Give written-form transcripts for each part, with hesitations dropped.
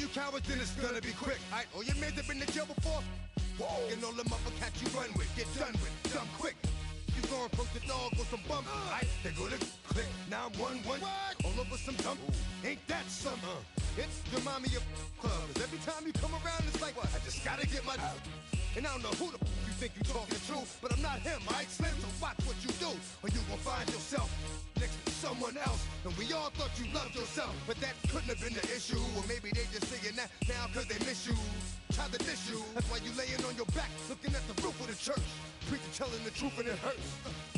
you cowards, then it's gonna be quick. Alright, all your men have been to jail before? Whoa. And all them other cats you run with, get done with, dumb quick. You going from the dog or some bum? Alright, they go to click 911. All over some dump. Ain't that something? It's remind me of clubs. Every time you come around, it's like, I just gotta get my. And I don't know who the you think you talking to, but I'm not him, alright, Slim? So watch what you do, or you gon' find yourself next to someone else. And we all thought you loved yourself, but that couldn't have been the issue. Or maybe they just saying that now cause they miss you. Try to diss you, that's why you laying on your back, looking at the roof of the church. Preacher telling the truth and it hurts.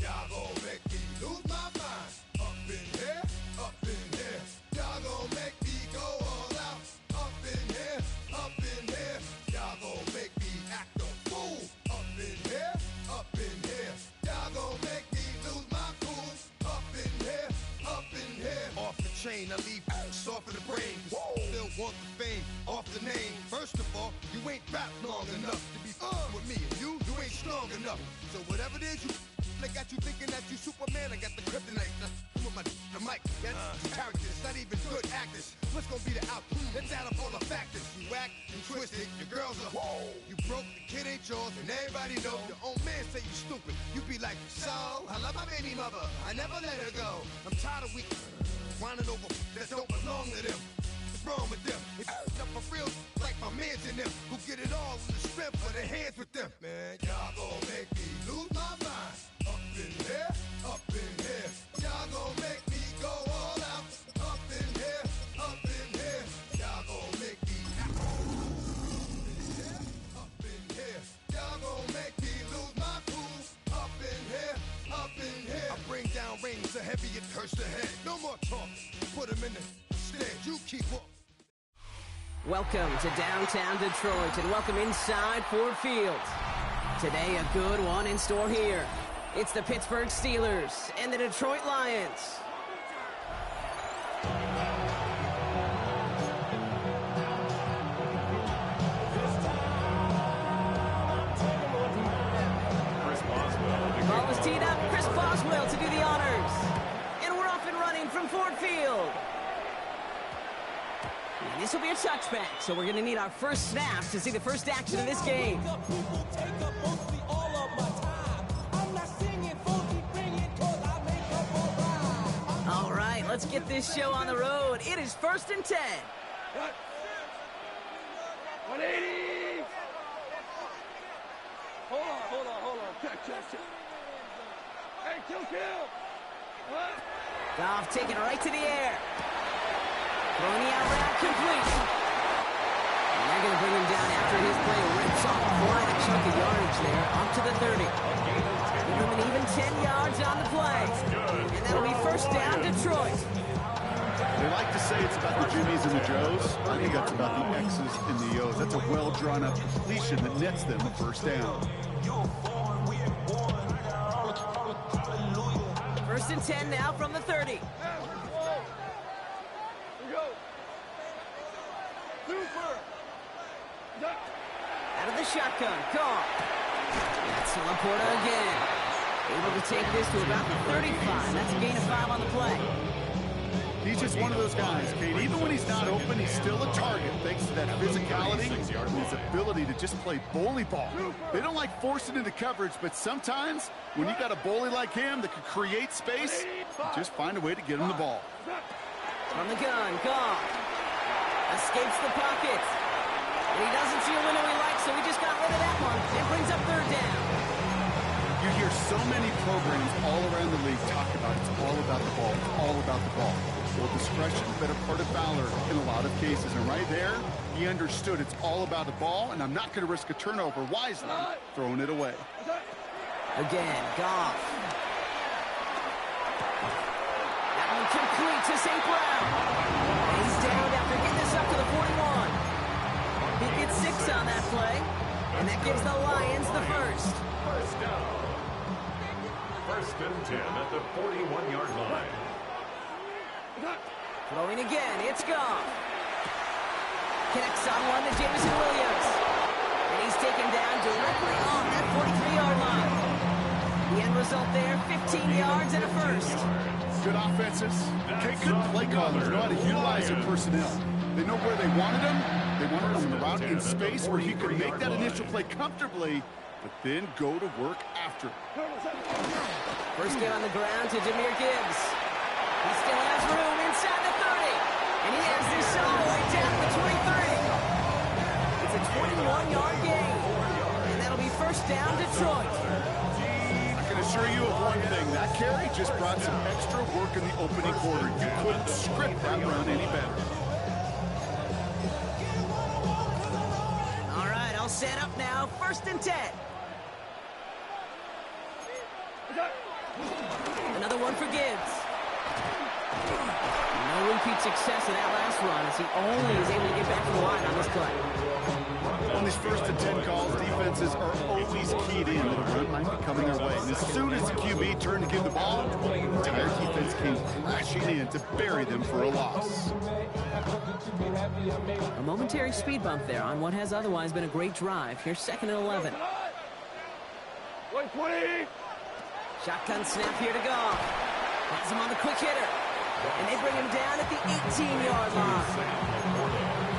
Y'all gon' make me lose my mind. Up in here, up in here. Y'all gon' make me go all out. Up in here, up in here. Y'all gon' make me act a fool. Up in here, up in here. Y'all gon' make me lose my cool. Up in here, up in here. Off the chain, I leave soft in the brain. Still want the fame, off the name. First of all, you ain't rap long enough to be with me. And you ain't strong enough. So whatever it is you they got you thinking that you Superman, I got the kryptonite. With my the mic, that's characters, not even good actors. What's gonna be the outcome? Let's add up all the factors. You whack, you twisted, your girls are you broke, the kid ain't yours, and everybody know. Your own man say you stupid. You be like, so, I love my baby mother, I never let her go. I'm tired of weak whining over that don't belong to them. What's wrong with them? If you up for real, like my mans in them, who get it all in the strength of their hands with them. Man, y'all gon' make me lose my mind. Up in here, up in here. Y'all gon' make me go all out. Up in here, up in here. Y'all gon' make me up in here. Y'all gon' make me lose my cool. Up in here, up in here. I bring down rings so heavy it hurts the head. No more talk. Put them in the stand. You keep up. Welcome to downtown Detroit and welcome inside Ford Field. Today a good one in store here. It's the Pittsburgh Steelers and the Detroit Lions. Ball is teed up. Chris Boswell to do the honors. And we're off and running from Ford Field. And this will be a touchback, so we're going to need our first snaps to see the first action of this game. All right, let's get this show on the road. It is 1st and 10. 180. Hold on. Check. Hey, kill. What? Goff taking it right to the air. Throwing the out route complete. And they're going to bring him down after his play rips off quite a chunk of yardage there, up to the 30. Give him an even 10 yards on the play. And that'll be first down, Detroit. They like to say it's about the Jimmies and the Joes. I think that's about the X's and the O's. That's a well-drawn-up completion that nets them a first down. 1st and 10 now from the 30. Here we go. Super. Out of the shotgun, Goff. That's Laporta again. Able to take this to about the 35. That's a gain of 5 on the play. He's just one of those guys, Kate. Even when he's not open, he's still a target thanks to that physicality and his ability to just play bully ball. They don't like forcing into coverage, but sometimes when you got a bully like him that can create space, you just find a way to get him the ball. From the gun, Goff. Escapes the pocket. And he doesn't see a window he likes, so he just got rid of that one. It brings up 3rd down. You hear so many programs all around the league talk about it's all about the ball, it's all about the ball. Well, discretion is better part of valor in a lot of cases. And right there, he understood it's all about the ball, and I'm not going to risk a turnover wisely, throwing it away. Again, Goff. That one complete to St. Brown. And he's down after getting this up to the 41. He gets 6 on that play, and that gives the Lions the first. First down. 1st and 10 at the 41-yard line. Throwing again, it's Goff. Connects on one to Jameson Williams. And he's taken down directly on that 43-yard line. The end result there, 15 yards and a first. Good offenses. Okay, good play callers know how to utilize their personnel. They know where they wanted him. They wanted him around in space where he could make that initial play comfortably, but then go to work after. First game on the ground to Jahmyr Gibbs. He still has room inside the 30. And he has this all the way down to the 23. It's a 21-yard gain. And that'll be first down, Detroit. I can assure you of one thing. That carry just brought some extra work in the opening quarter. You couldn't script that run any better. All right, all set up now. First and 10. Another one for Gibbs. No repeat success in that last run as he only is able to get back to the line on this play. On these first and 10 calls, defenses are always keyed in that a run might be coming their way. And as soon as the QB turned to give the ball, the entire defense came crashing in to bury them for a loss. A momentary speed bump there on what has otherwise been a great drive. Here's second and 11. 120. Shotgun snap here to Goff. Has him on the quick hitter. And they bring him down at the 18-yard line.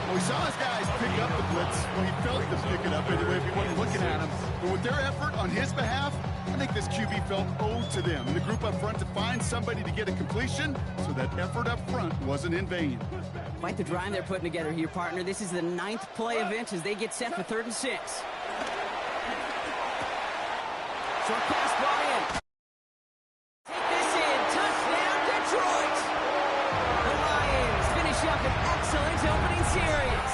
Well, we saw his guys pick up the blitz. Well, he felt them pick it up anyway if he wasn't looking at him. But with their effort on his behalf, I think this QB felt owed to them. And the group up front to find somebody to get a completion, so that effort up front wasn't in vain. Quite the drive they're putting together here, partner. This is the 9th play of it as they get set for 3rd and 6. Short pass brought in. Take this in. Touchdown, Detroit. The Lions finish up an excellent opening series.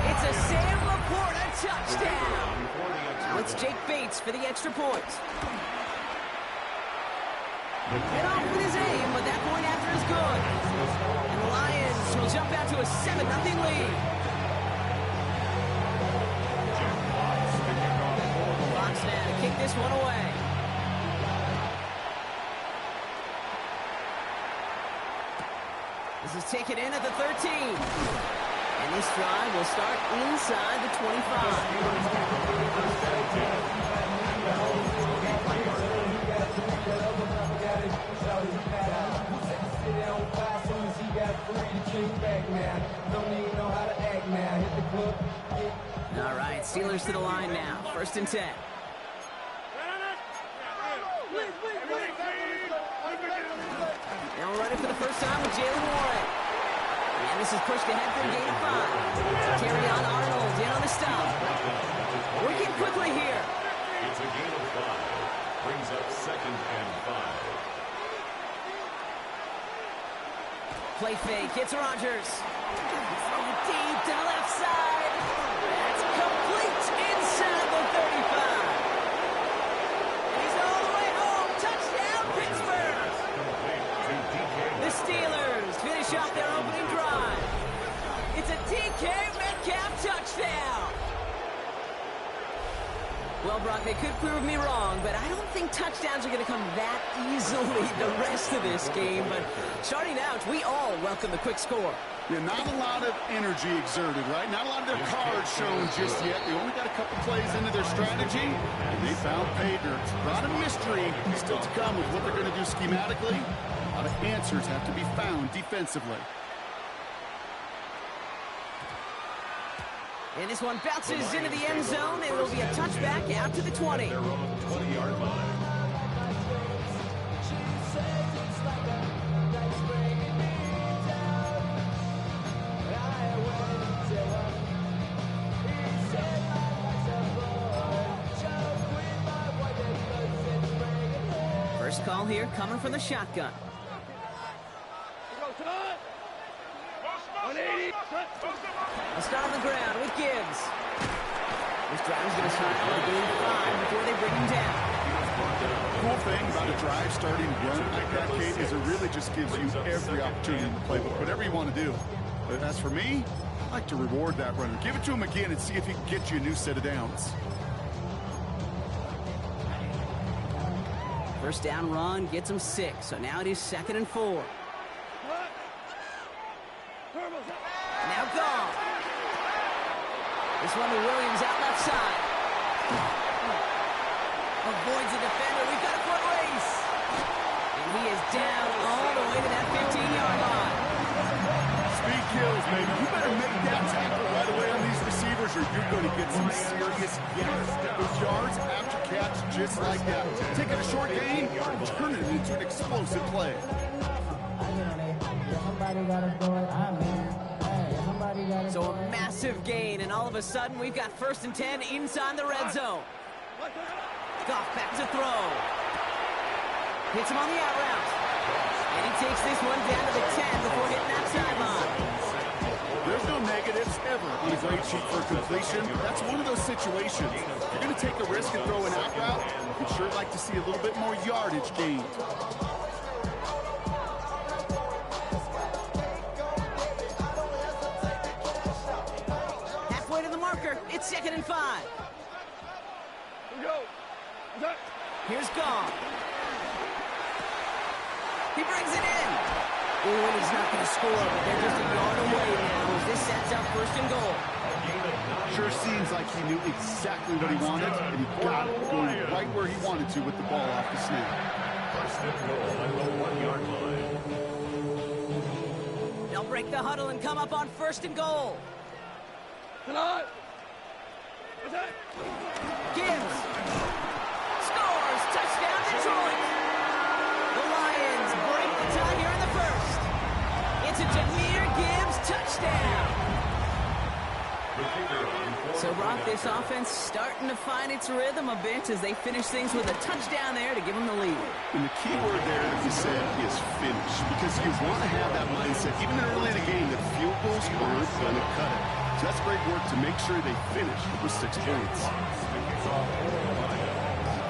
It's a Sam Laporta touchdown. Now it's Jake Bates for the extra point. Get off with his aim, but that point after is good. And the Lions will jump out to a 7-0 lead. Fox now to kick this one away. This is taken in at the 13. And this drive will start inside the 25. All right, Steelers to the line now. 1st and 10. Now running for the first time with Jaylen Warren. And this is pushed ahead for a gain of 5. Carry on Arnold in on the stop. Working quickly here. It's a gain of 5. Brings up 2nd and 5. Play fake. It's Rodgers. Deep to the left side. That's complete inside the 35. And he's all the way home. Touchdown, Pittsburgh. The Steelers finish off their opening drive. It's a DK Metcalf touchdown. Well, Brock, they could prove me wrong, but I don't think touchdowns are going to come that easily the rest of this game. But starting out, we all welcome the quick score. Yeah, not a lot of energy exerted, right? Not a lot of their cards shown just yet. They only got a couple plays into their strategy, and they found pay dirt. A lot of mystery still to come with what they're going to do schematically. A lot of answers have to be found defensively. And this one bounces into the end zone, and it will be a touchback out to the 20. Their own 20-yard line. First call here coming from the shotgun. 180. A start on the ground with Gibbs. This drive is going to start with a gain of 5 before they bring him down. The cool thing about a drive starting run like that, Kate, is it really just gives you every opportunity in the playbook, whatever you want to do. But as for me, I like to reward that runner. Give it to him again and see if he can get you a new set of downs. First down run gets him 6, so now it is 2nd and 4. Now gone. This one to Williams out left side. Avoids the defender. We've got a foot race. And he is down all the way to that 15-yard line. Speed kills, baby. You better make that tackle right away on these receivers or you're going to get some serious yards. Those yards after catch just like that. Taking a short gain and turning it into an explosive play. So a massive gain, and all of a sudden we've got 1st and 10 inside the red zone. Goff back to throw. Hits him on the out route. And he takes this one down to the 10 before hitting that sideline. There's no negatives ever on a grade sheet for completion. That's one of those situations. If you're going to take a risk and throw an out route, you'd sure like to see a little bit more yardage gained. Halfway to the marker. It's 2nd and 5. Here we go. Here's Goff. He brings it in. Ooh, and he's not going to score, but they're just a yard away now as this sets up 1st and goal. Sure seems like he knew exactly what he wanted, and he got it, going right where he wanted to with the ball off the snap. 1st and goal at the 1-yard line. They'll break the huddle and come up on 1st and goal. Tonight. What's that? Gibbs scores. Touchdown, Detroit. The Lions break the tie here in the 1st. It's a Jahmyr Gibbs touchdown. So, Brock, this offense starting to find its rhythm a bit as they finish things with a touchdown there to give them the lead. And the key word there, like you said, is finish. Because you want to have that mindset, even early in the game, that field goals aren't going to cut it. So that's great work to make sure they finish with 6 points.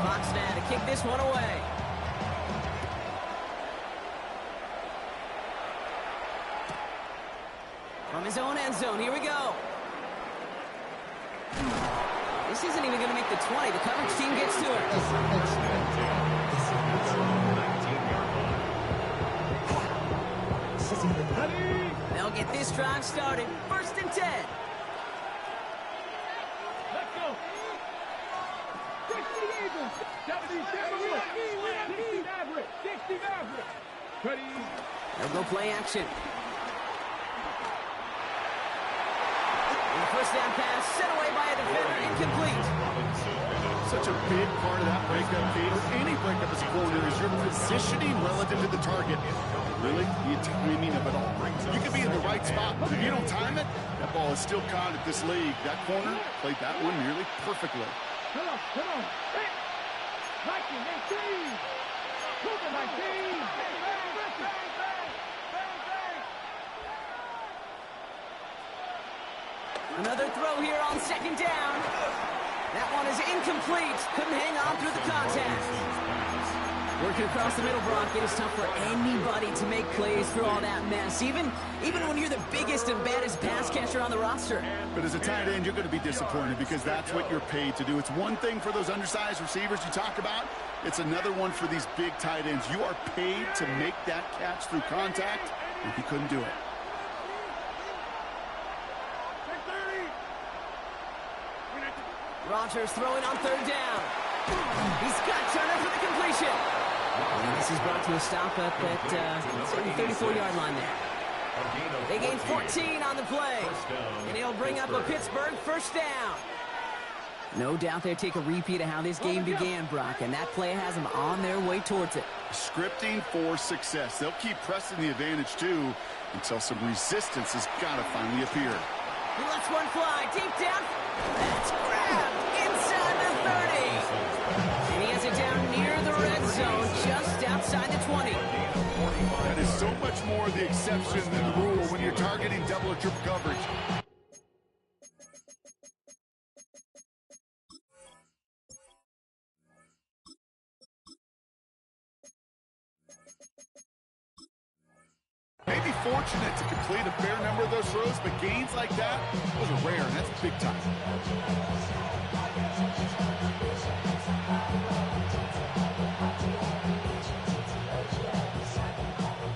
Fox now to kick this one away. From his own end zone, here we go. This isn't even going to make the 20. The coverage team gets to it. They'll get this drive started. 1st and 10. Let's go. 60 average. Ready. They'll go play action. And the 1st down pass sent away by a defender, incomplete. Such a big part of that breakup, Kate, or any breakup as a corner, is your positioning relative to the target. Really, the timing of it all. You can be in the right spot, but if you don't time it, that ball is still caught at this league. That corner played that one nearly perfectly. Come on. Hey. 19, 18. Cooper 19. Another throw here on 2nd down. That one is incomplete. Couldn't hang on through the contact. Working across the middle, Brock, it is tough for anybody to make plays through all that mess, even when you're the biggest and baddest pass catcher on the roster. But as a tight end, you're going to be disappointed because that's what you're paid to do. It's one thing for those undersized receivers you talk about. It's another one for these big tight ends. You are paid to make that catch through contact, and he couldn't do it. Rodgers throwing on 3rd down. He's got Turner for the completion. And this is brought to a stop up at the 34-yard line there. They gain 14 on the play. And he'll bring up a Pittsburgh 1st down. No doubt they'll take a repeat of how this game began, Brock, and that play has them on their way towards it. Scripting for success. They'll keep pressing the advantage, too, until some resistance has got to finally appear. He lets one fly deep down. That's grabbed inside the 30. And he has it down near the red zone, just outside the 20. That is so much more the exception than the rule when you're targeting double or triple coverage. Maybe fortunate to complete a fair number of those throws, but gains like that, those are rare, and that's big time.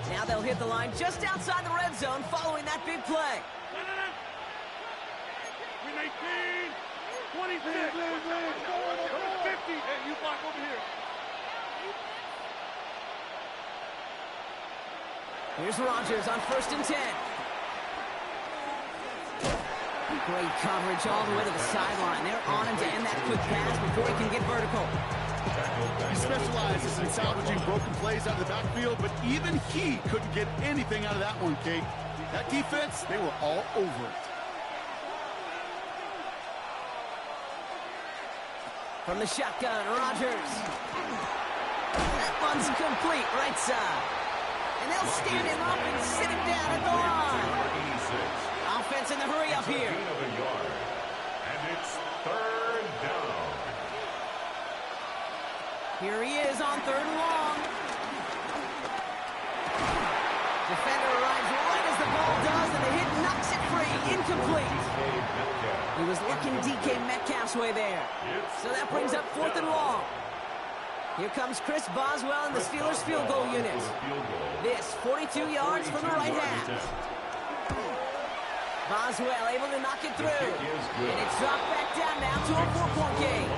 Now they'll hit the line just outside the red zone following that big play. 19, 26, 50. Hey, you block over here. Here's Rodgers on 1st and 10. Great coverage all the way to the sideline. They're on him to end that quick pass before he can get vertical. He specializes in salvaging broken plays out of the backfield, but even he couldn't get anything out of that one, Kate. That defense, they were all over it. From the shotgun, Rodgers. That one's complete, right side. And they'll stand him up and sit him down at the line. Offense in the hurry up here. And it's third down. Here he is on 3rd and long. Defender arrives right as the ball does, and the hit knocks it free. Incomplete. He was looking DK Metcalf's way there. So that brings up 4th and long. Here comes Chris Boswell and the Steelers field goal unit. This 42 yards from the right half. Boswell able to knock it through. And it's dropped back down now to a 4-point game.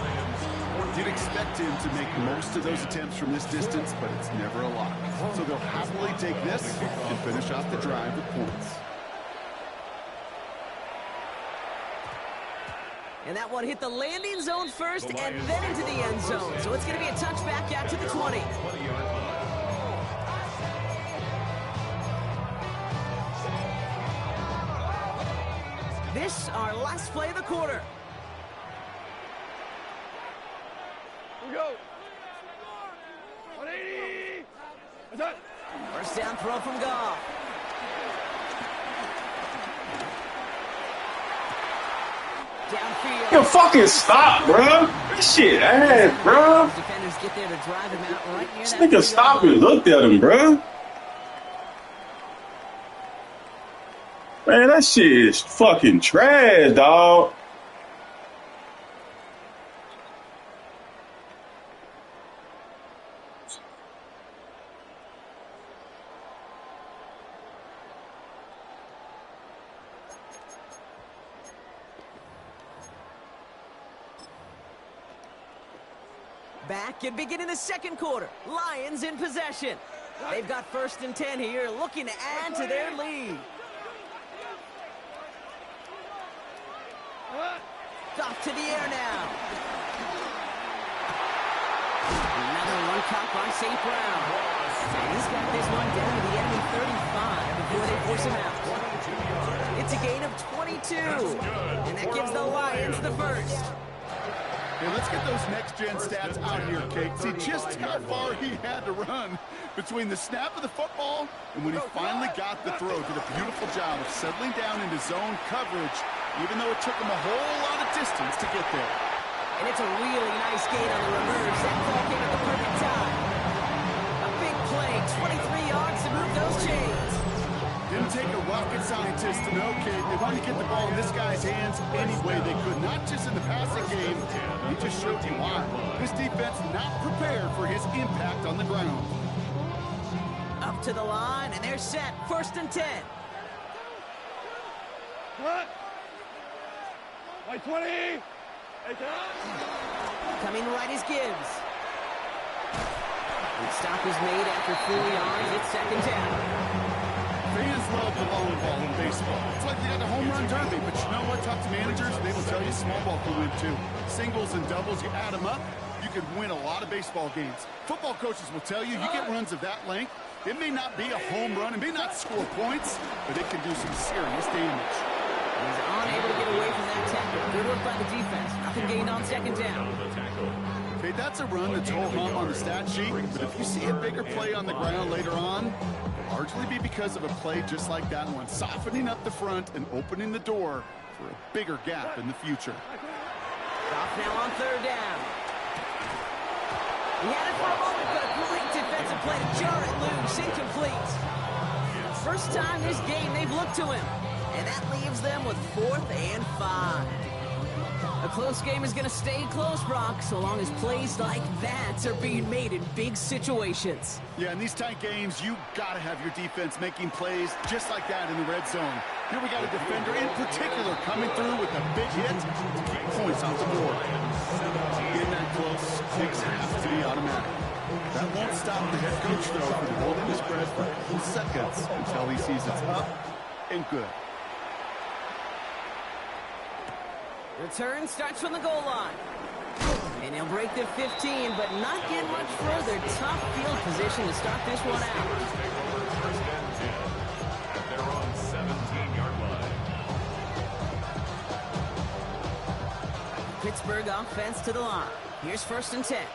You'd expect him to make most of those attempts from this distance, but it's never a lot. So they'll happily take this and finish off the drive with points. And that one hit the landing zone first and then into the end zone. So it's going to be a touchback out to the 20. This, our last play of the quarter. Here we go. 180. That's it. First down throw from Goff. Downfield. Yo, fucking stop, bro. This shit ass, bro. Defenders get there to drive him out right near This that nigga 3-yard stopped line. and looked at him, bro. Man, that shit is fucking trash, dog. Back and beginning the second quarter. Lions in possession. They've got 1st and 10 here, looking to add to their lead. Off to the air now. Another one caught by St. Brown. And he's got this one down to the enemy 35 before they force him out. It's a gain of 22. And that gives the Lions the first. Hey, let's get those next-gen stats out here, Kate. See just how far he had to run between the snap of the football and when he finally got the throw. Did a beautiful job of settling down into zone coverage, even though it took him a whole lot of distance to get there. And it's a really nice gain on the reverse. That ball came at the perfect time. A big play, 23 yards to move those chains. Didn't take a rocket scientist to know, Kate. They wanted to get the ball in this guy's hands any way they could, not just in the passing game. He just showed you why. This defense not prepared for his impact on the ground. Up to the line, and they're set. 1st and 10. What? 20. Hey, Coming right is Gibbs. And stop is made after 4 yards. It's 2nd down. Fans love the long ball in baseball. It's like they got the home run derby, but you know what? Talk to managers, they will tell you small ball can win too. Singles and doubles, you add them up, you could win a lot of baseball games. Football coaches will tell you, you get runs of that length, it may not be a home run, it may not score points, but it can do some serious damage. He's unable to get away from that tackle. Good work by the defense. Nothing gained on 2nd down. Okay, that's a run that's whole hum on the stat sheet, but if you see a bigger play on the ground later on, it'll largely be because of a play just like that one, softening up the front and opening the door for a bigger gap in the future. Off now on 3rd down. He had it for a moment, but a great defensive play to jar it loose. Incomplete. First time this game they've looked to him. And that leaves them with 4th and 5. A close game is going to stay close, Brock, so long as plays like that are being made in big situations. Yeah, in these tight games, you got to have your defense making plays just like that in the red zone. Here we got a defender in particular coming through with a big hit to keep points off the board. Getting that close, kicks have to be automatic. That won't stop the head coach, though, from holding his breath for a few seconds until he sees it's up and good. Return starts from the goal line. And he'll break the 15, but not get much further. Tough field position to start this one out. Take over first and 10 at their own 17-yard line. Pittsburgh offense to the line. Here's first and 10.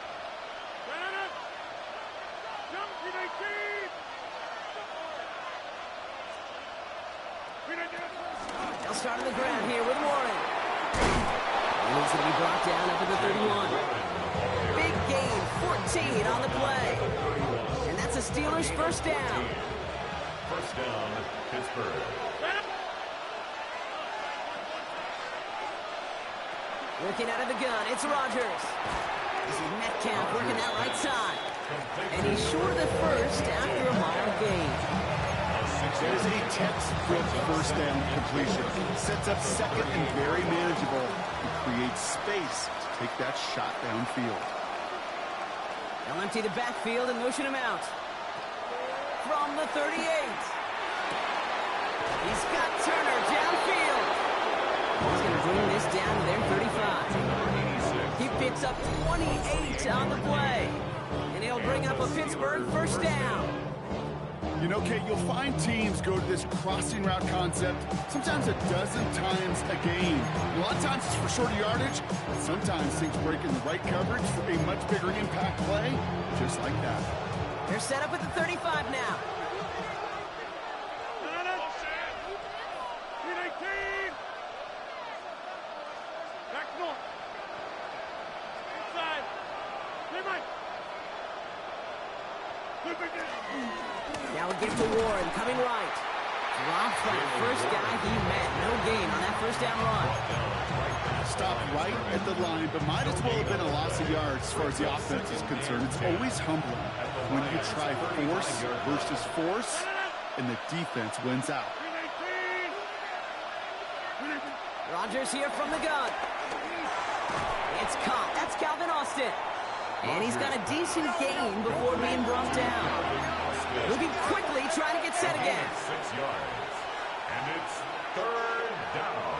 They'll start on the ground here with Warren. And he's going to be brought down up at the 31. Big gain, 14 on the play. And that's a Steelers first down. First down, Pittsburgh. Looking out of the gun, it's Rodgers. This is Metcalf working that right side. And he's short of the first after a mild gain. There's a textbook first down completion. Sets up second and very manageable and creates space to take that shot downfield. They'll empty the backfield and motion him out. From the 38. He's got Turner downfield. He's going to bring this down to their 35. He picks up 28 on the play. And he'll bring up a Pittsburgh first down. You know, Kate, you'll find teams go to this crossing route concept sometimes a dozen times a game. A lot of times it's for shorter yardage, but sometimes things break in the right coverage for a much bigger impact play, just like that. They're set up at the 35 now. Now a give to Warren, coming right. Drop flat, first guy he met. No gain on that first down run. Stopped right at the line, but might as well have been a loss of yards as far as the offense is concerned. It's always humbling when you try force versus force, and the defense wins out. Rodgers here from the gun. It's caught. That's Calvin Austin. And he's got a decent gain before being brought down. Moving quickly, trying to get set again. 6 yards. And it's third down.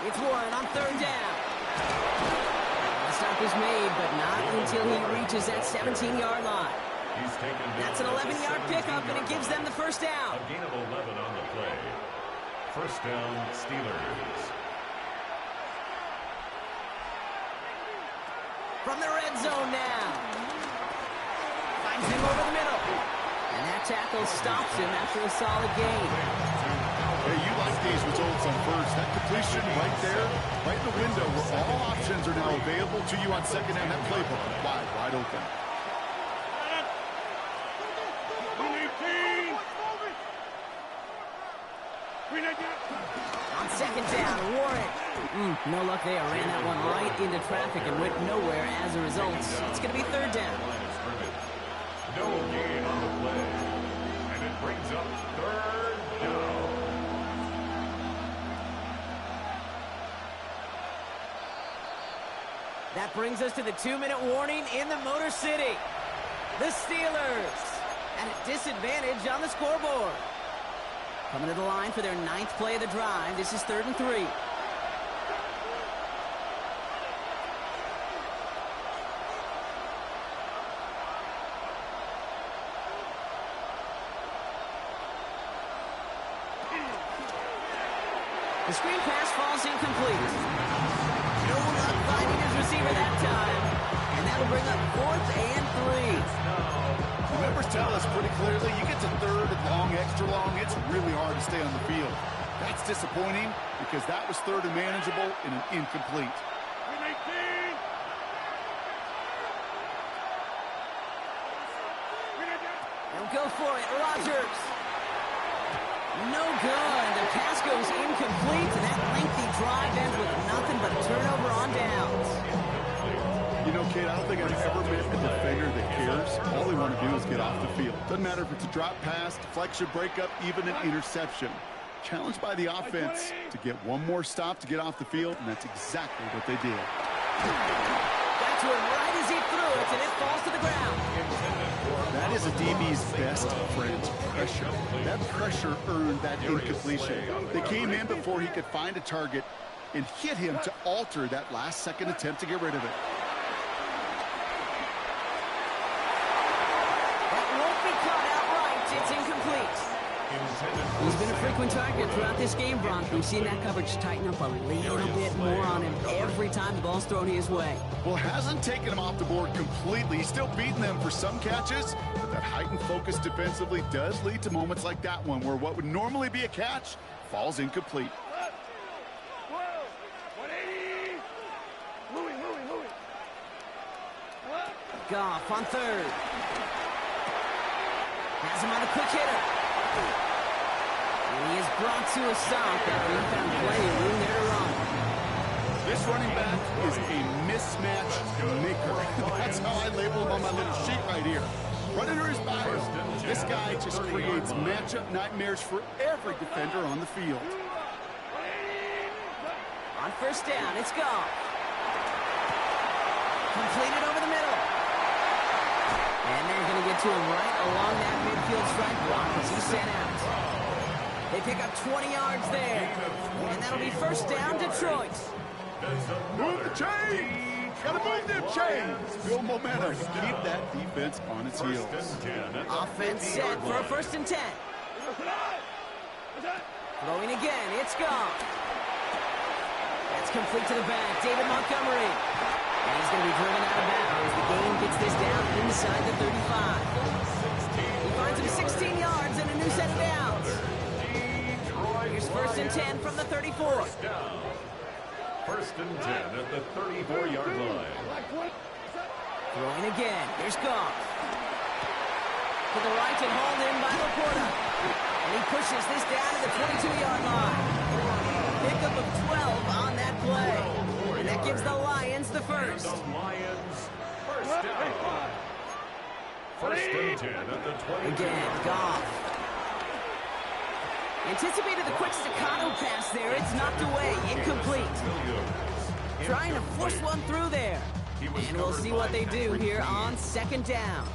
It's Warren on third down. The stop is made, but not until he reaches that 17-yard line. He's taken That's an 11-yard pickup, and it gives them the first down. A gain of 11 on the play. First down, Steelers. From the red zone now. Finds him over the middle. And that tackle stops him after a solid gain. Hey, you like these results on first. That completion right there, right in the window where all options are now available to you on second down. That playbook wide open. On second down, Warren. No luck there. Ran that one right into traffic and went nowhere as a result. It's going to be third down. No gain on the play. And it brings up third down. That brings us to the 2-minute warning in the Motor City. The Steelers at a disadvantage on the scoreboard. Coming to the line for their 9th play of the drive. This is 3rd and 3. The screen pass falls incomplete. No luck finding his receiver that time. And that'll bring up 4th and 3. The numbers tell us pretty clearly, you get to third and long, extra long, it's really hard to stay on the field. That's disappointing because that was third and manageable and an incomplete. They'll go for it. Rodgers. No good. The pass goes incomplete, and that lengthy drive ends with nothing but a turnover on downs. You know, Kate, I don't think I've ever met a defender that cares. All they want to do is get off the field. Doesn't matter if it's a drop pass, deflection, breakup, even an interception. Challenged by the offense to get one more stop to get off the field, and that's exactly what they did. That's to him right as he threw it, and it falls to the ground. That is a DB's best friend, pressure. That pressure earned that incompletion. They came in before he could find a target and hit him to alter that last-second attempt to get rid of it. That won't be caught outright. It's incomplete. He's been a frequent target throughout this game, Bronk. We've seen that coverage tighten up a little bit more on him every time the ball's thrown his way. Well, hasn't taken him off the board completely. He's still beating them for some catches, but that heightened focus defensively does lead to moments like that one where what would normally be a catch falls incomplete. 180. Louis. Goff on third. Has him on a quick hitter. And he is brought to a stop after he found plenty of room there to run. This running back is a mismatch maker. That's how I label him on my little sheet right here. Right under his bio, this guy just creates matchup nightmares for every defender on the field. On first down, it's Goff. Completed over the middle. And they're going to get to him right along that midfield strike block as he's sent out. They pick up 20 yards there. And that'll be first down, Detroit. Move the chains! Gotta move them chains! Build momentum. Keep that defense on its heels. Offense set for a 1st and 10. Throwing again, it's Goff. That's complete to the back, David Montgomery. And he's going to be driven out of bounds. The game gets this down inside the 35. He finds him 16 yards and a new set of downs. Here's 1st and 10 from the 34. 1st and 10 at the 34-yard line. Throwing again. Here's Goff. To the right and hauled in by Laporta. And he pushes this down to the 22-yard line. Pickup of 12 on that play. And that gives the Lions the first. The Lions first down. 1st and 10 at the 22. Again, Goff. Anticipated the quick staccato pass there. It's knocked away. Incomplete. Trying to force one through there. And we'll see what they do here on 2nd down.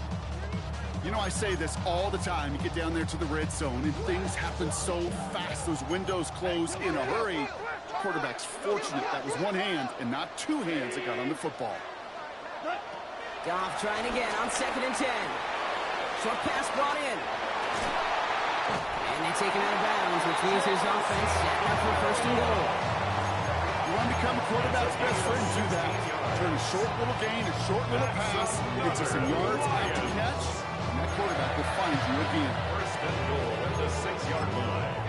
You know, I say this all the time. You get down there to the red zone, and things happen so fast. Those windows close in a hurry. Quarterback's fortunate that was one hand and not two hands that got on the football. Goff trying again on 2nd and 10. Short pass brought in. And they take him out of bounds, which means his offense setting up for 1st and goal. You want to become a quarterback's best friend, do that. Turn a short little gain, a short little pass into some yards after catch, and that quarterback will find you again. 1st and goal at the 6-yard line.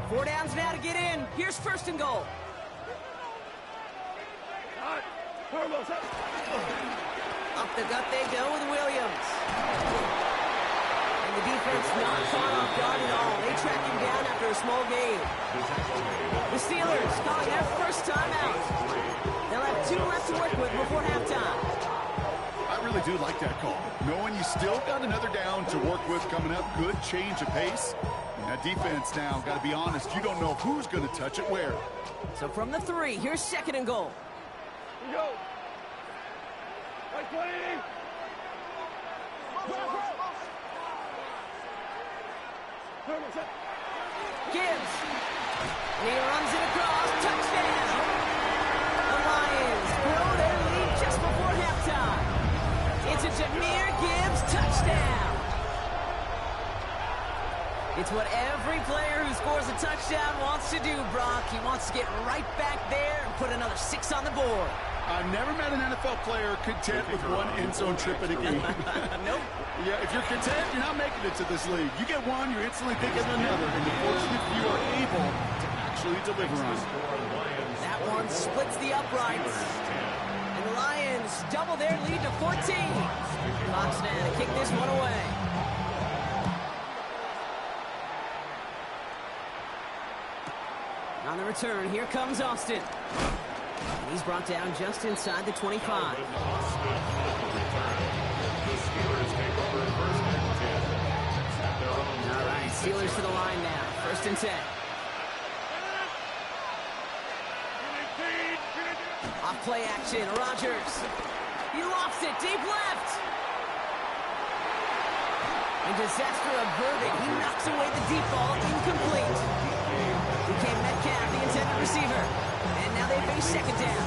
4 downs now to get in. Here's 1st and goal. Up the gut they go with Williams. And the defense not caught off guard at all. They track him down after a small gain. The Steelers calling their first time out. They'll have 2 left to work with before halftime. I really do like that call. Knowing you still got another down to work with coming up, good change of pace. And that defense now, got to be honest, you don't know who's going to touch it where. So from the 3, here's 2nd and goal. We go. Right 20. Gibbs. And he runs it across. Touchdown. The Lions grow their lead just before halftime. It's a Jahmyr Gibbs touchdown. It's what every player who scores a touchdown wants to do, Brock. He wants to get right back there and put another 6 on the board. I've never met an NFL player content with one end zone trip in a game. Nope. Yeah, if you're content, you're not making it to this league. You get one, you're instantly thinking of another, and the fortunate few are able to actually deliver on it. That one splits the uprights. And the Lions double their lead to 14. Fox now to kick this one away. On the return, here comes Austin. And he's brought down just inside the 25. The Steelers take over 1st and 10 at their own. All right, Steelers to the line now. 1st and 10. Off play action, Rodgers. He lofts it, deep left. And disaster averted. He knocks away the deep ball, incomplete. Became Metcalf, the intended receiver. And now they face second down.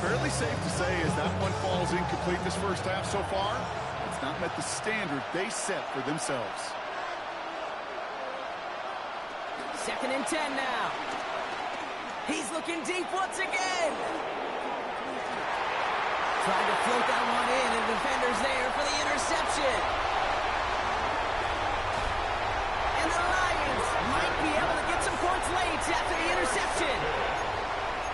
Fairly safe to say as that one falls incomplete this first half so far, it's not met the standard they set for themselves. 2nd and 10 now. He's looking deep once again. Trying to float that one in, and the defender's there for the interception. And the Lions might be able to get some points late after the interception.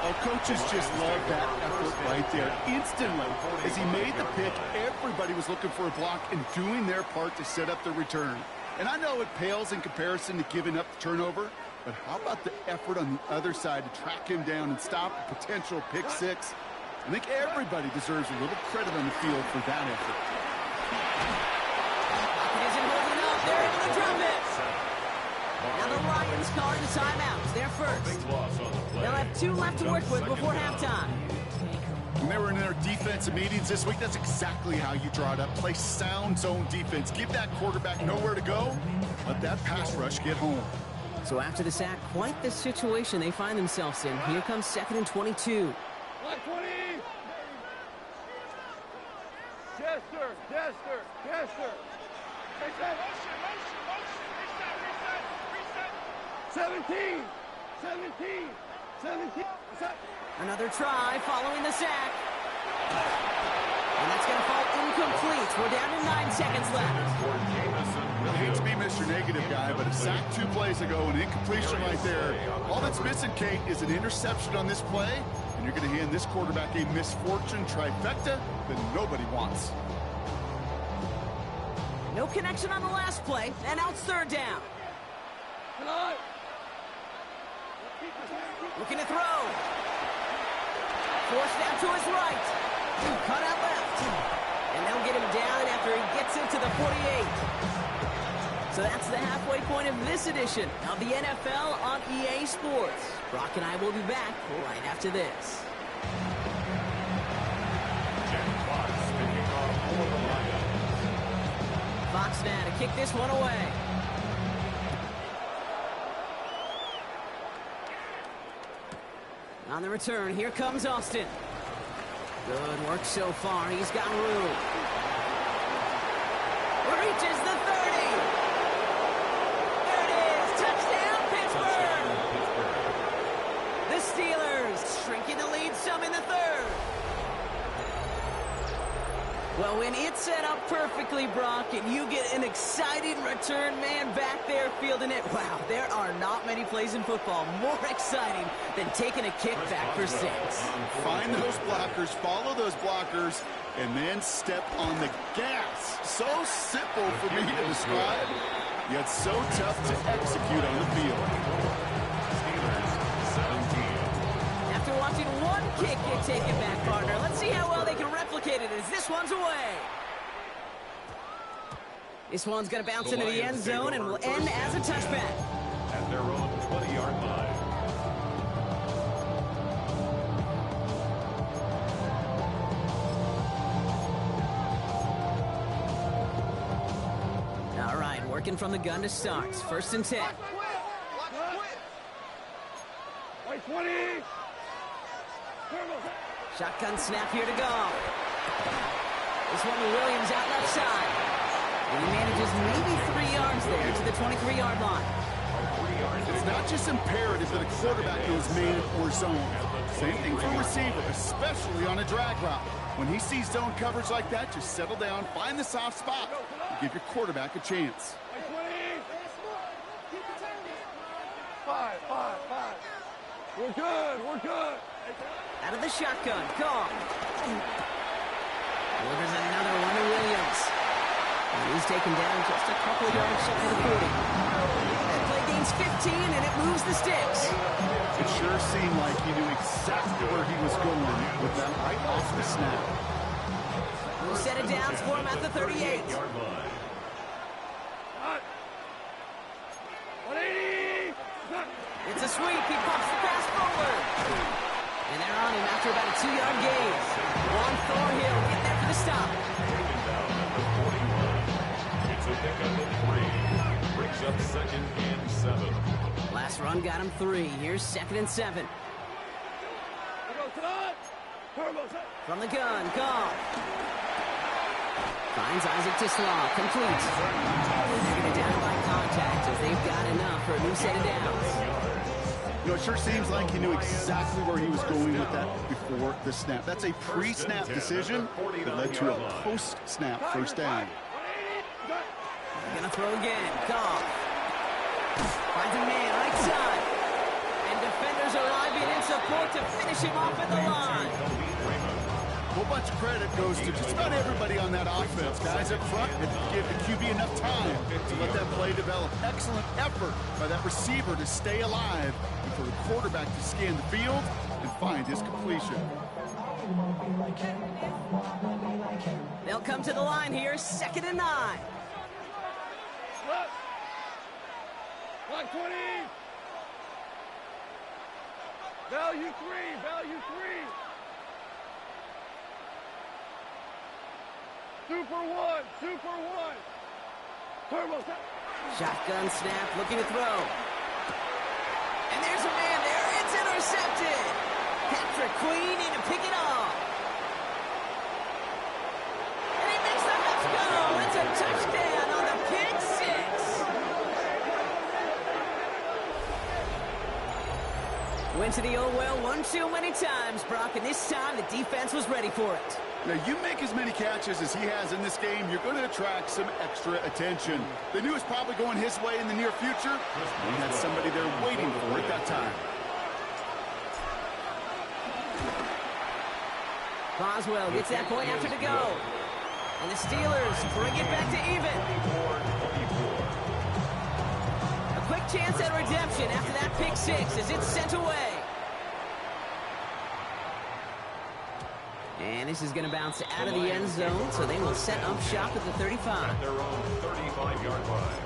Oh, coaches just love that effort right there. Instantly, as he made the pick, everybody was looking for a block and doing their part to set up the return. And I know it pales in comparison to giving up the turnover, but how about the effort on the other side to track him down and stop a potential pick six? I think everybody deserves a little credit on the field for that effort. It isn't holding up. They're able to drop it. Now the Lions calling the timeouts. They're first. They'll have 2 left to work with before halftime. When they were in their defensive meetings this week, that's exactly how you draw it up. Play sound zone defense. Give that quarterback nowhere to go. Let that pass rush get home. So after the sack, quite the situation they find themselves in. Here comes 2nd and 22. Black 20. Chester. 17. Another try following the sack. And that's going to fall incomplete. We're down to 9 seconds left. I hate to be Mr. Negative guy, but a sack 2 plays ago, an incompletion right there. All that's missing, Kate, is an interception on this play, and you're going to hand this quarterback a misfortune trifecta that nobody wants. No connection on the last play, and now it's 3rd down. Looking to throw. Forced down to his right. Cut out left. And they'll get him down after he gets into the 48. So that's the halfway point of this edition of the NFL on EA Sports. Brock and I will be back right after this. Fox now to kick this one away. On the return, here comes Austin. Good work so far. He's got room. Reaches the 30. There it is. Touchdown, Pittsburgh. The Steelers shrinking the lead some in the 3rd. Well, when it's set up perfectly, Brock, and you get an exciting return man back there fielding it, wow, there are not many plays in football more exciting than taking a kick back for 6. Find those blockers, follow those blockers, and then step on the gas. So simple for me to describe, yet so tough to execute on the field. After watching one kick get taken back, partner, let's see how well they can replicate it as this one's away. This one's going to bounce into the end zone and will end as a touchback. At their own 20-yard line. All right, working from the gun to start. 1st and 10. White 20. Shotgun snap here to go. This one to Williams out left side. And he manages maybe 3 yards there to the 23-yard line. It's not just imperative that a quarterback goes man or zone. Same thing for a receiver, especially on a drag route. When he sees zone coverage like that, just settle down, find the soft spot, and give your quarterback a chance. 5. We're good. Out of the shotgun, call. Delivers another one to Williams. And he's taken down just a couple yards shy of the 40. That play gains 15, and it moves the sticks. It sure seemed like he knew exactly where he was going with that right off the snap. We'll set it down for him at the 38. 180. It's a sweep. He pops the pass forward. And they're on him after a about a 2-yard gain. Juan Thornhill getting there for the stop. Taken down number 41. It's a pickup of 3. Brings up 2nd and 7. Last run got him 3. Here's 2nd and 7. From the gun, Goff. Finds Isaac Tisslaw, complete. They're going to down by contact as they've got enough for a new set of downs. You know, it sure seems like he knew exactly where he was going with that before the snap. That's a pre-snap decision that led to a post-snap first down. They're going to throw again, Goff. Finds a man right side. And defenders arriving in support to finish him off at the line. A whole bunch of credit goes to just about everybody on that offense. Guys up front had to give the QB enough time to let that play develop. Excellent effort by that receiver to stay alive and for the quarterback to scan the field and find his completion. They'll come to the line here, 2nd and 9. Line 20. Value 3. Value 3. Super 1. Super 1. Turbo. Shotgun snap, looking to throw. And there's a man there. It's intercepted. Patrick Queen in to pick it off. And he makes the let's go. It's a touchdown on the pick 6. Went to the old well one too many times, Brock, and this time the defense was ready for it. Now, you make as many catches as he has in this game, you're going to attract some extra attention. They knew it was probably going his way in the near future. He had somebody there waiting for it that time. Boswell gets that point after to go. And the Steelers bring it back to even. A quick chance at redemption after that pick 6 as it's sent away. And this is going to bounce out of the end zone, so they will set up shop at the 35. At their own 35-yard line.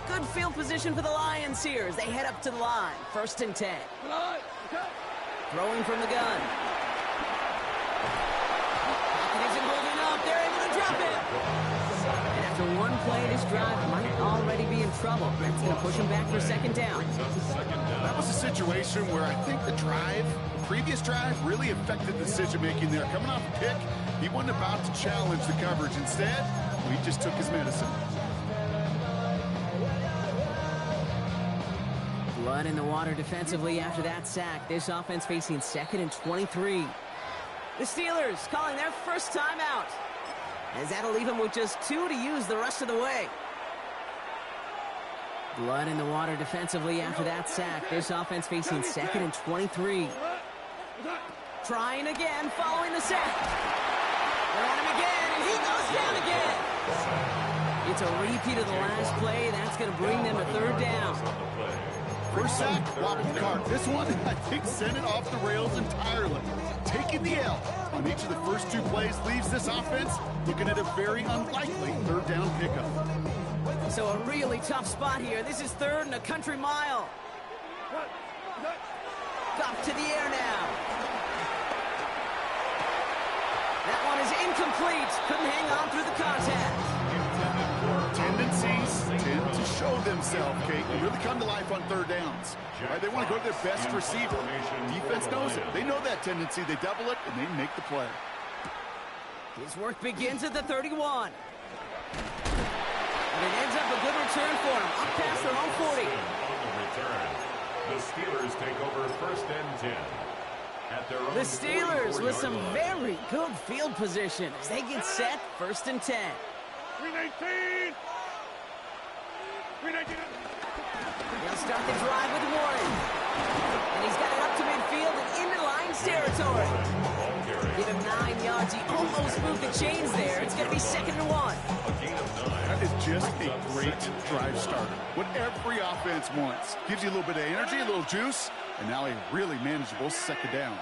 Good field position for the Lions here as they head up to the line. 1st and 10. Throwing from the gun. Pocket isn't holding up. They're able to drop it. And after one play, this drive might already be in trouble. That's going to push him back for 2nd down. That was a situation where I think the previous drive, really affected the decision-making there. Coming off a pick, he wasn't about to challenge the coverage. Instead, he just took his medicine. Blood in the water defensively after that sack. This offense facing 2nd and 23. The Steelers calling their first timeout, as that'll leave them with just 2 to use the rest of the way. Blood in the water defensively after that sack. This offense facing 2nd and 23. Trying again following the sack. They're on him again, and he goes down again. It's a repeat of the last play. That's going to bring them to 3rd down. First sack, wobbled the cart. This one, I think, sent it off the rails entirely. Taking the L on each of the first 2 plays leaves this offense looking at a very unlikely 3rd down pickup. So a really tough spot here. This is 3rd and a country mile. Goff to the air now. That one is incomplete. Couldn't hang on through the contact. Tendencies tend to show themselves, Kate, and really come to life on 3rd downs. Right? They want to go to their best receiver. Defense knows it. They know that tendency. They double it, and they make the play. His work begins at the 31. And it ends up a good return for him. Up past their own 40. On the return, the Steelers take over 1st and 10. At their own The Steelers with some 44-yard line. very good field position as they get set 1st and 10. 319. 319. They'll start the drive with Warren. And he's got it up to midfield and into Lions territory. Give him 9 yards. He almost moved the chains there. It's going to be 2nd and 1. That is just a great drive starter. What every offense wants. Gives you a little bit of energy, a little juice, and now a really manageable 2nd down.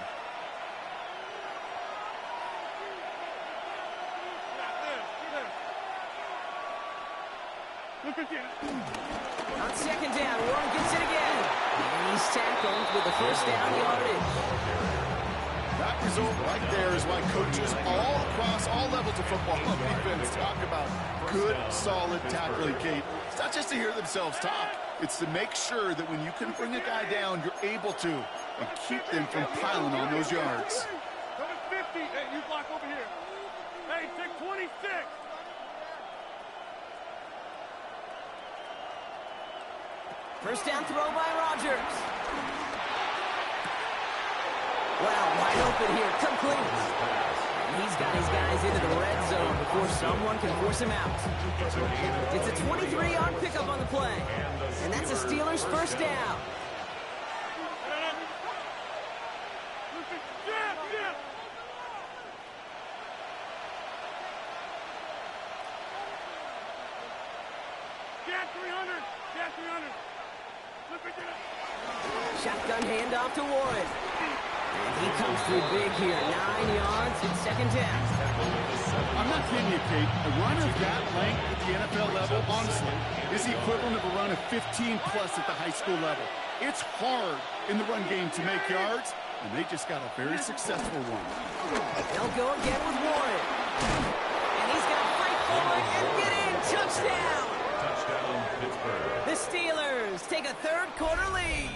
Look at you. On second down, Warren gets it again. And he's tackled with the first down yardage. That result right there is why coaches all across all levels of football and defense talk about good, solid tackling, Kate. It's not just to hear themselves talk. It's to make sure that when you can bring a guy down, you're able to and keep them from piling on those yards. Coming 50. Hey, you block over here. Hey, take 26. First down throw by Rodgers. Wow, wide open here, complete. And he's got his guys into the red zone before someone can force him out. It's a 23-yard pickup on the play. And that's a Steelers first down. Get 300. Get 300. Look at you. Shotgun handoff to Warren. And he comes through big here. 9 yards and second down. I'm not kidding you, Kate. A run of that length at the NFL level, honestly, is the equivalent of a run of 15-plus at the high school level. It's hard in the run game to make yards, and they just got a very successful one. They'll go again with Warren. And he's going to fight forward and get in. Touchdown! Touchdown, Pittsburgh. The Steelers take a third-quarter lead.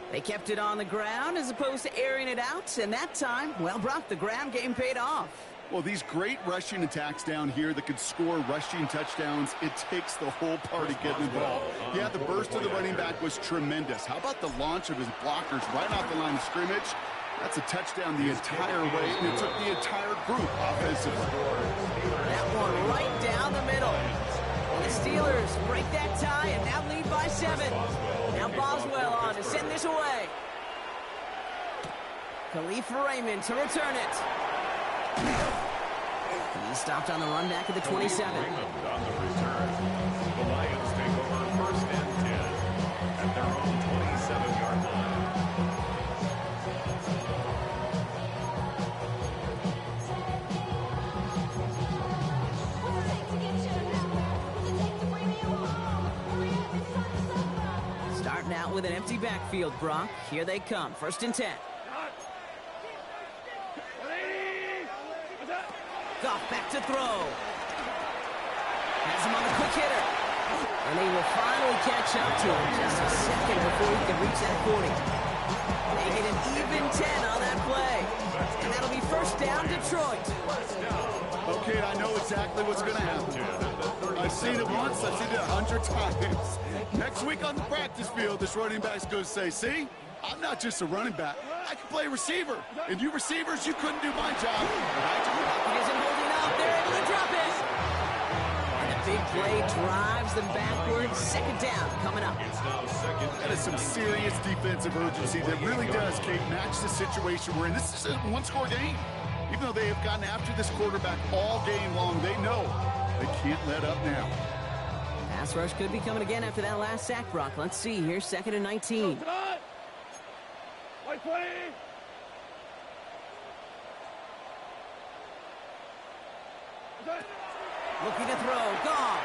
They kept it on the ground as opposed to airing it out, and that time, well, Brock, the ground game paid off. Well, these great rushing attacks down here that could score rushing touchdowns, it takes the whole party getting involved. Yeah, the burst of the running back was tremendous. How about the launch of his blockers right off the line of scrimmage? That's a touchdown the entire way, and it took the entire group offensively. That one right down the middle. The Steelers break that tie and now lead by 7. Now Boswell on to send this away. Khalif Raymond to return it. He stopped on the run back at the 27. Raymond on the return. The Lions take over first and 10 at their own 27-yard line. Starting out with an empty backfield, Brock. Here they come. First and 10. Goff back to throw. Has him on the quick hitter. And he will finally catch up to him just a second before he can reach that 40. They get an even 10 on that play. And that'll be first down, Detroit. Okay, I know exactly what's going to happen. I've seen it once, I've seen it 100 times. Next week on the practice field, this running back's going to say, see, I'm not just a running back. I can play receiver. And you receivers, you couldn't do my job. He isn't holding up. They're able to drop it. And the big play drives them backwards. Second down coming up. That is some serious defensive urgency that really does, Kate, match the situation we're in. This is a one-score game. Even though they have gotten after this quarterback all game long, they know they can't let up now. Pass rush could be coming again after that last sack, Brock. Let's see here. Second and 19. White 20. Looking to throw. Goff.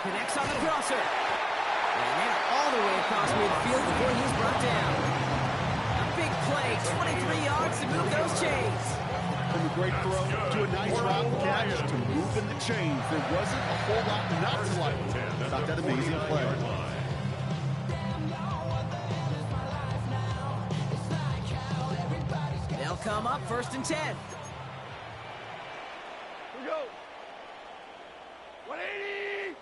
Connects on the crosser. And they're all the way across midfield before he's brought down. A big play. 23 yards to move those chains. From a great throw to a nice route catch to moving the chains. There wasn't a whole lot not to like about that amazing play. They'll come up first and 10. Here we go. 180.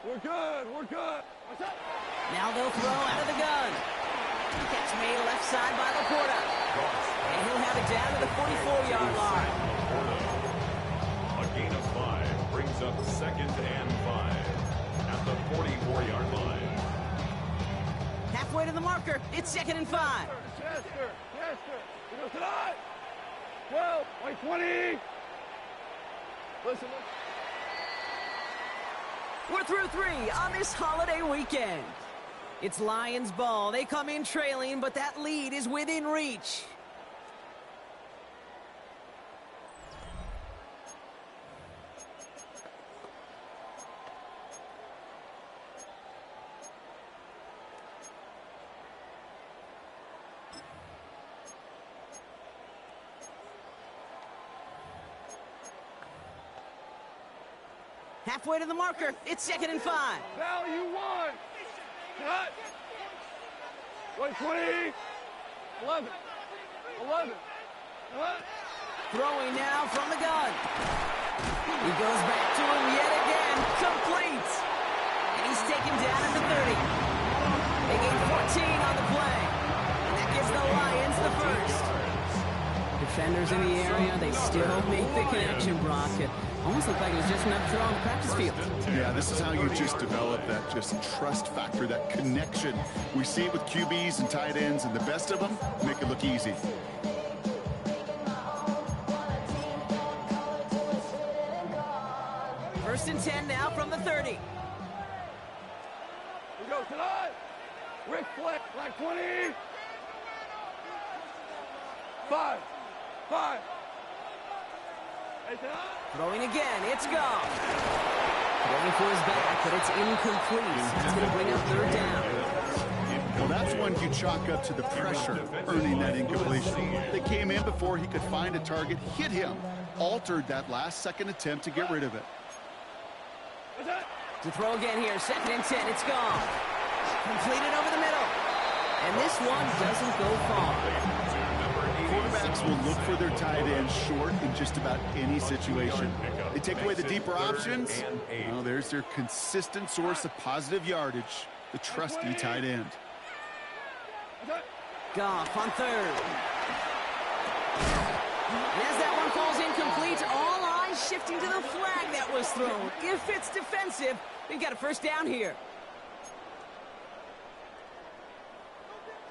We're good. We're good. What's up? Now they'll throw out of the gun. Catch made left side by Laporta. And he'll have it down to the 44-yard line. A gain of 5 brings up second and 5 at the 44-yard line. Halfway to the marker. It's second and 5. Chester. We go tonight. 12. White 20. Listen. We're through 3 on this holiday weekend. It's Lions ball. They come in trailing, but that lead is within reach. Halfway to the marker. It's 2nd and 5. Now you won. Cut. Wait, 20. 11. 11. Cut. Throwing now from the gun. He goes back to him yet again. Complete. And he's taken down at the 30. They gain 14 on the play. And that gives the Lions the first. Defenders in the area, they still make the connection, Brock. It almost looked like it was just another throw on the practice field. Yeah, this is how you just develop that just trust factor, that connection. We see it with QBs and tight ends, and the best of them make it look easy. First and 10 now from the 30. We go tonight. Rick Fleck, like 20. 5. 5. Hey, tonight. Throwing again, it's gone. Going for his back, but it's incomplete. That's going to bring up 3rd down. Well, that's one you chalk up to the pressure, earning that incompletion. They came in before he could find a target, hit him, altered that last-second attempt to get rid of it. To throw again here, 2nd and 10, it's gone. Completed over the middle. And this one doesn't go far. Quarterbacks will look for their tight end short in just about any situation. They take away the deeper options. Well, there's their consistent source of positive yardage, the trusty tight end. Goff on 3rd. And as that one falls incomplete, all eyes shifting to the flag that was thrown. If it's defensive, we've got a 1st down here.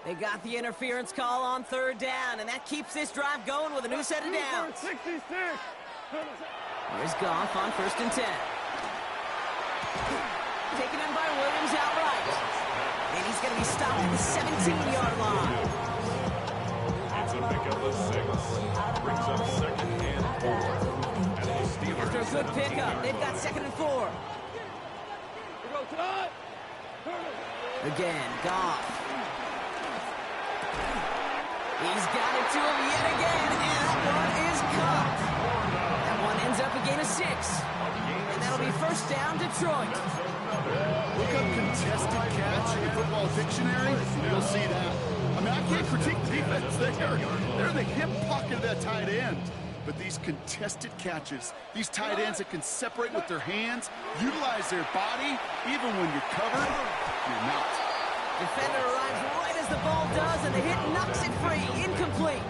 They got the interference call on 3rd down, and that keeps this drive going with a new set of downs. 66. Here's Goff on 1st and 10. Taken in by Williams outright. And he's going to be stopped at the 17-yard line. It's a pick up of 6. Brings up 2nd and 4. And the Steelers After a good pickup, they've got 2nd and 4. We go tonight. Again, Goff. He's got it to him yet again, and that one is caught. That one ends up a gain of 6. And that'll be 1st down, Detroit. Look up contested catch in the football dictionary, you'll see that. I mean, I can't critique the defense there. They're the hip pocket of that tight end. But these contested catches, these tight ends that can separate with their hands, utilize their body, even when you're covered, you're not. Defender arrives right as the ball does, and the hit knocks it free. Incomplete.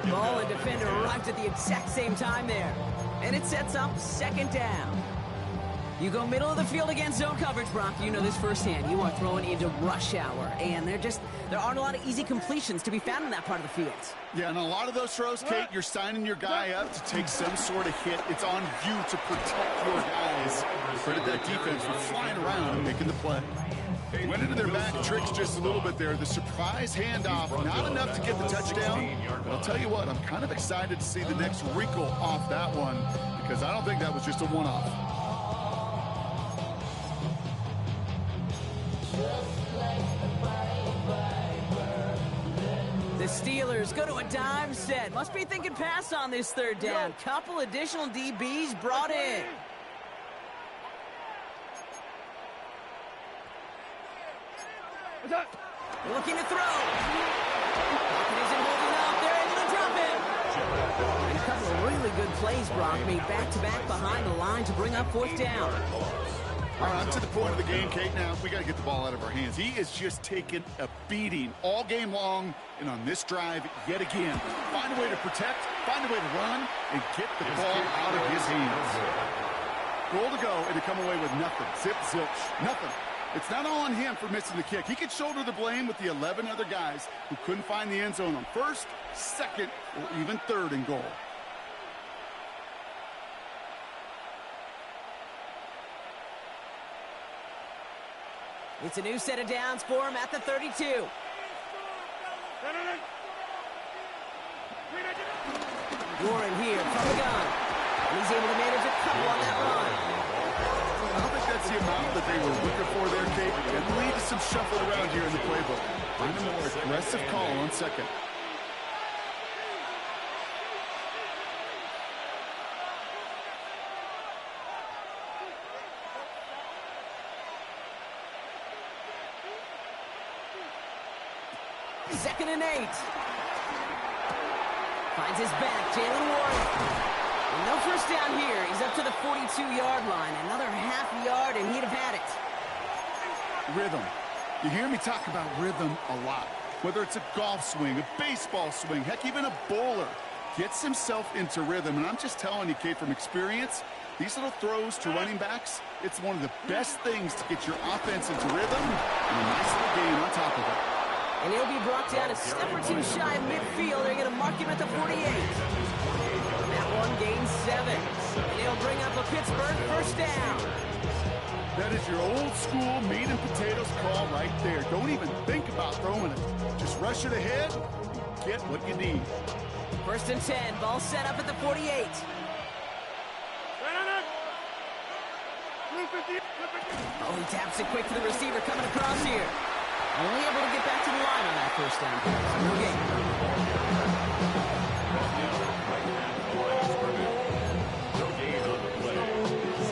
Ball and defender arrived at the exact same time there. And it sets up 2nd down. You go middle of the field against zone coverage, Brock. You know this firsthand. You are throwing into rush hour, and there aren't a lot of easy completions to be found in that part of the field. Yeah, and a lot of those throws, Kate, you're signing your guy up to take some sort of hit. It's on you to protect your guys. Credit that defense for flying around and making the play. Went into their back tricks just a little bit there. The surprise handoff, not enough to get the touchdown. But I'll tell you what, I'm kind of excited to see the next wrinkle off that one, because I don't think that was just a one-off. The Steelers go to a dime set. Must be thinking pass on this 3rd down. Couple additional DBs brought in. Looking to throw. Pocket isn't holding up. They're able to drop it. And a couple of really good plays, Brock, made back-to-back behind the line to bring up 4th down. All right, I'm to the point of the game, Kate. Now, we got to get the ball out of our hands. He is just taking a beating all game long, and on this drive, yet again. Find a way to protect, find a way to run, and get the ball out of his hands. Goal to go, and to come away with nothing. Zip, zilch, nothing. It's not all on him for missing the kick. He could shoulder the blame with the 11 other guys who couldn't find the end zone on 1st, 2nd, or even 3rd and goal. It's a new set of downs for him at the 32. Warren here from the gun. And he's able to manage a couple on that run. I don't think that's the amount that they were looking for there, Kate. It leads to some shuffle around here in the playbook. Find a more aggressive call on 2nd. 2nd and 8. Finds his back, Jalen Warren. And no first down here. He's up to the 42-yard line. Another half yard, and he'd have had it. Rhythm. You hear me talk about rhythm a lot. Whether it's a golf swing, a baseball swing, heck, even a bowler gets himself into rhythm. And I'm just telling you, Kate, from experience, these little throws to running backs, it's one of the best things to get your offense into rhythm and a nice little gain on top of it. And he'll be brought down a step or two shy of midfield. They're going to mark him at the 48. That one gains 7. And he'll bring up a Pittsburgh first down. That is your old school meat and potatoes call right there. Don't even think about throwing it. Just rush it ahead and get what you need. 1st and 10. Ball set up at the 48. Oh, he taps it quick to the receiver coming across here. Only able to get back to the line on that first down. No gain. No gain on the play.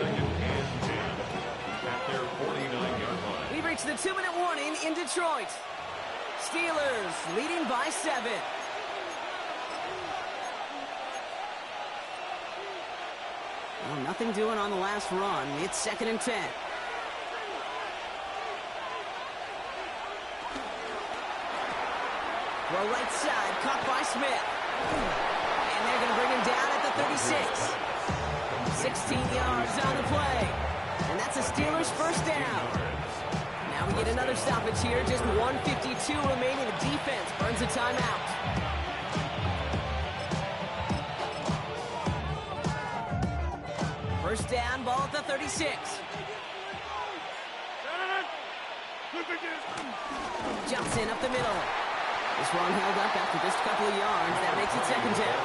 2nd and 10 at their 49-yard line. We've reached the 2-minute warning in Detroit. Steelers leading by 7. Well, nothing doing on the last run. It's 2nd and 10. Well, right side, caught by Smith. And they're going to bring him down at the 36. 16 yards on the play. And that's a Steelers first down. Now we get another stoppage here. Just 1:52 remaining. The defense burns a timeout. First down, ball at the 36. Johnson up the middle. This one held up after just a couple of yards. That makes it 2nd down.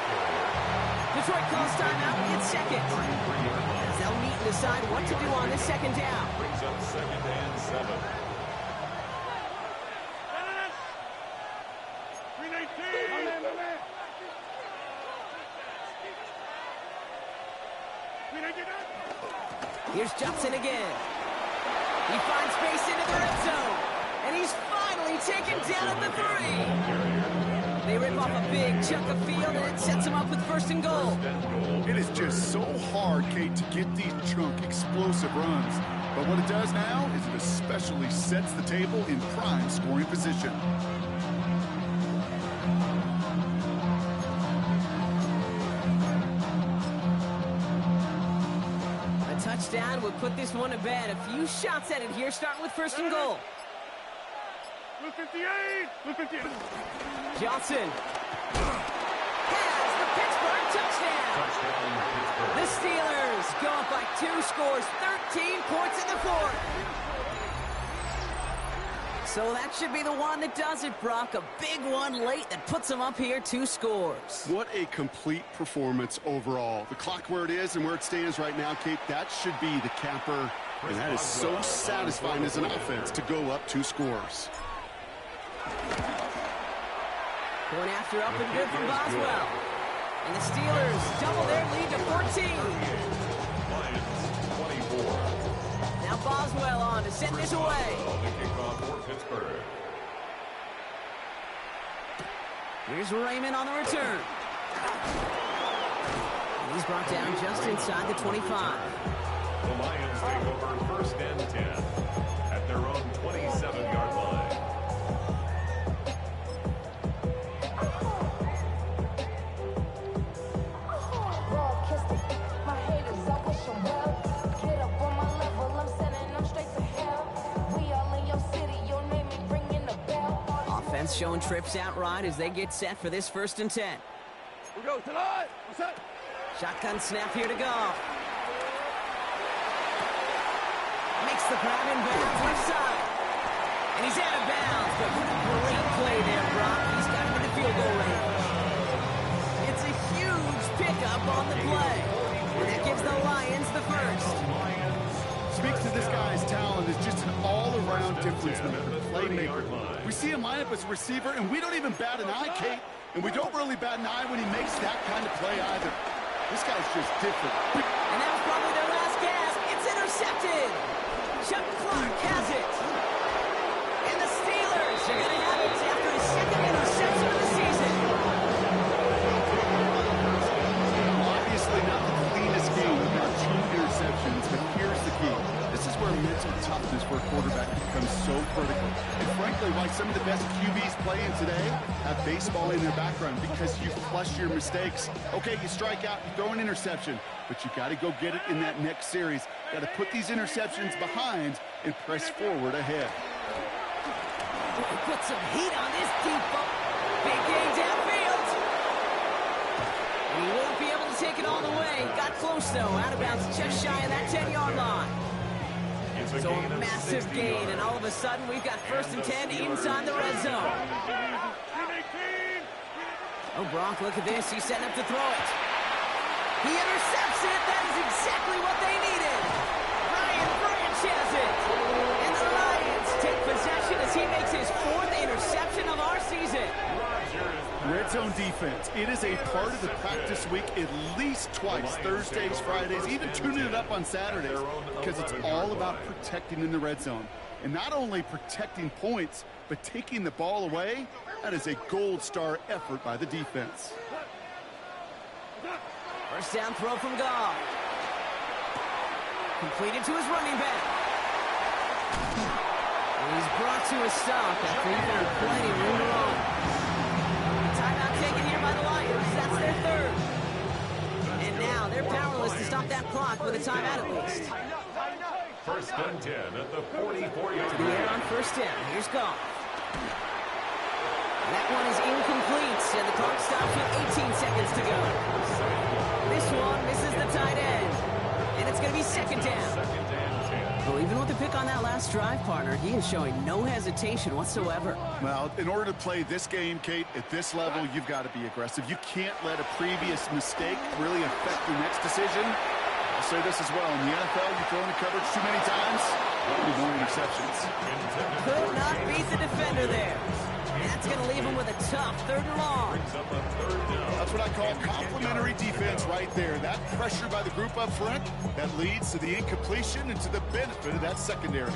Detroit calls timeout. It's 2nd. As they'll meet and decide what to do on this 2nd down. Brings up 2nd and 7. Here's Johnson again. He finds space into the red zone. And he's finally taken down at the 3. They rip off a big chunk of field, and it sets him up with 1st and goal. It is just so hard, Kate, to get these chunk, explosive runs. But what it does now is it especially sets the table in prime scoring position. A touchdown would put this one to bed. A few shots at it here, starting with 1st and goal. 58! Johnson has the Pittsburgh touchdown. The Steelers go up by 2 scores, 13 points in the 4th. So that should be the one that does it, Brock. A big one late that puts them up here, 2 scores. What a complete performance overall. The clock where it is and where it stands right now, Kate, that should be the capper. And that is so satisfying as an offense to go up 2 scores. Going after up and good from Boswell. And the Steelers double their lead to 14. Lions 24. Now Boswell on to send this away. The kickoff for Pittsburgh. Here's Raymond on the return. And he's brought down just inside the 25. The Lions take over 1st and 10 at their own 27-yard line. Offense showing trips out right as they get set for this 1st and 10. We go tonight. What's that? Shotgun snap here to go. Makes the grab in bounds left side. And he's out of bounds, but great play there, Brock. He's got him in the field goal range. It's a huge pickup on the play. And that gives the Lions the 1st. Speaks to this guy's talent as just an all-around difference maker, playmaker. We see him line up as a receiver, and we don't even bat an eye, Kate. And we don't really bat an eye when he makes that kind of play either. This guy's just different. And that was probably their last gasp. It's intercepted. Chuck Clark has it. And the Steelers are going to have it after a 2nd for a quarterback becomes so critical. And frankly, why some of the best QBs playing today have baseball in their background, because you flush your mistakes. Okay, you strike out, you throw an interception, but you got to go get it in that next series. Got to put these interceptions behind and press forward ahead. Put some heat on this deep ball. Big gain downfield. He won't be able to take it all the way. Got close, though. Out of bounds, just shy of that 10-yard line. So a massive gain, and all of a sudden, we've got 1st and 10 inside the red zone. Oh, Gronk, look at this. He's setting up to throw it. He intercepts it. That is exactly what they needed. Ryan Branch has it. And the Lions take possession as he makes his 4th interception of our season. Red zone defense. It is a part of the practice week at least twice, Thursdays, Fridays, even tuning it up on Saturdays, because it's all about protecting in the red zone. And not only protecting points, but taking the ball away. That is a gold star effort by the defense. First down throw from Goff. Completed to his running back. And he's brought to a stop after he found plenty of room to run. Timeout taken here by the Lions. That's their 3rd. And now they're powerless to stop that clock with a timeout at least. 1st and 10 at the 44-yard To the air on 1st down. Here's Goff. That one is incomplete, and the clock stops with 18 seconds to go. This one misses the tight end, and it's going to be 2nd down. Well, even with the pick on that last drive, partner, he is showing no hesitation whatsoever. Well, in order to play this game, Kate, at this level, you've got to be aggressive. You can't let a previous mistake really affect your next decision. I'll say this as well. In the NFL, you throw into coverage too many times, you'll be more interceptions. Could not beat the defender there. And that's going to leave him with a tough 3rd and long. That's what I call complementary defense right there. That pressure by the group up front, that leads to the incompletion and to the benefit of that secondary.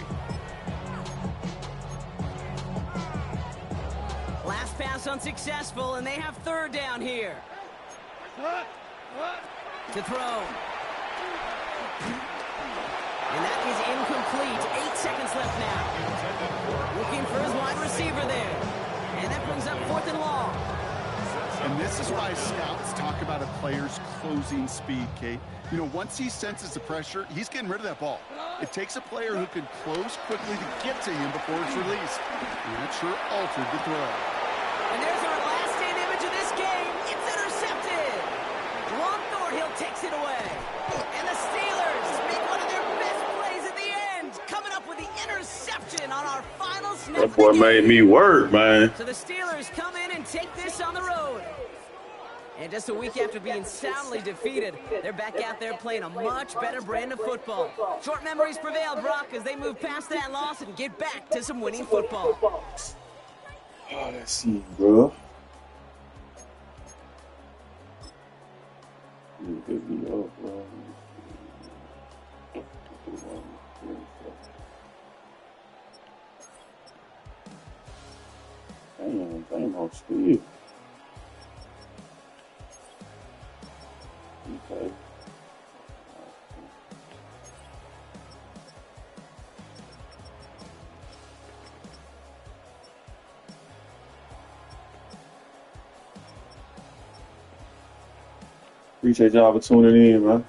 Last pass unsuccessful, and they have 3rd down here. To throw. And that is incomplete. 8 seconds left now. Looking for his wide receiver there. And that brings up 4th and long. And this is why scouts talk about a player's closing speed, Kate. You know, once he senses the pressure, he's getting rid of that ball. It takes a player who can close quickly to get to him before it's released. And that sure altered the throw. And there's our last stand image of this game. It's intercepted. Juan Thornhill takes it away. And the Steelers make one of their best plays at the end, coming up with the interception on our final snap. That boy made me work, man. So the Steelers come in and take this on the road. And just a week after being soundly defeated, they're back out there playing a much better brand of football. Short memories prevail, Brock, as they move past that loss and get back to some winning football. Oh, that scene, bro. You pick me up, bro. Damn on speed. Okay. Appreciate y'all for tuning in, man.